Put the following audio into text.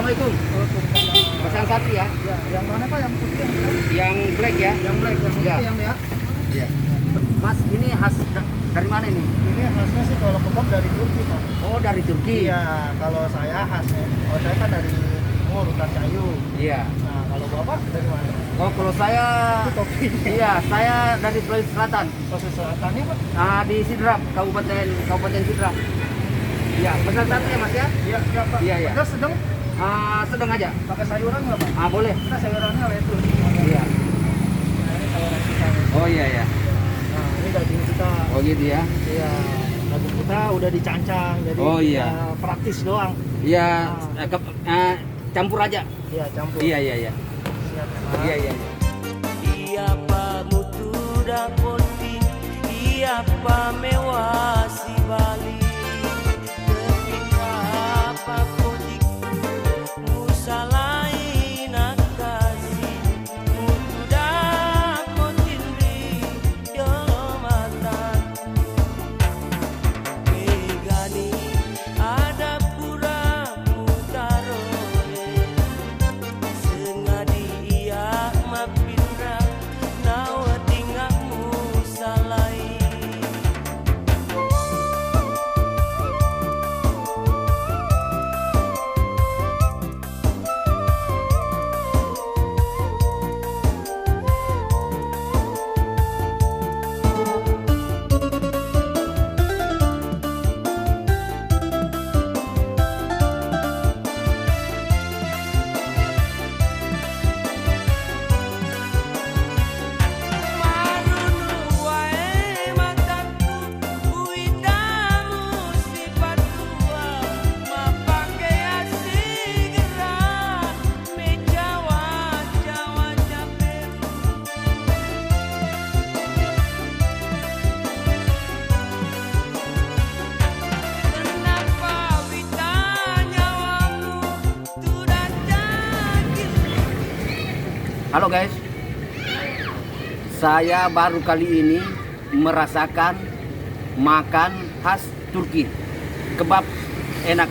Assalamualaikum. Pesan satu ya. Ya, yang mana Pak? Yang putih yang hitam? Yang black ya. Yang black, yang putih Ya. yang ya. Iya. Mas, ini khas dari mana ini? Ini khasnya sih kalau kebab dari Turki Pak. Oh, dari Turki. Iya, kalau saya khasnya. Oh, saya kan dari Timur, Kayu. Iya. Nah, kalau Bapak dari mana? Oh, kalau saya Itu topinya. iya, saya dari Sulawesi Selatan. Proses selatannya Pak? Nah, di Sidrap, Kabupaten Sidrap. Iya, pesan satu ya Mas ya? Iya, iya Pak. Iya, iya. Pedas sedang Sedang aja. pakai sayuran nggak Pak? Boleh. Kita sayurannya lettuce. Iya. Nah, ini sayuran kita. Oh iya ya. Nah, ini daging kita. Oh gitu ya. Iya, daging kita udah dicancang, jadi Oh, iya. praktis doang. Iya, campur aja. Iya, campur. Iya, iya, iya. Siap, ya, Pak. Iya, iya. Iya pa mutu dapoti, iya pa mewasi Bali. Ketika apa kodik, musalai nakasi, mutu dapotin ri yomatan. Megani ada pura mutarore, sengadi iya mapindra nawa tingakmu salai. Marunu wae mataku, uidamu sifat tua, mapake asigera, mejawa jawa japen. Kenapa wita nyawamu sudah jagil? Halo guys. Saya baru kali ini merasakan makan khas Turki. Kebab enak.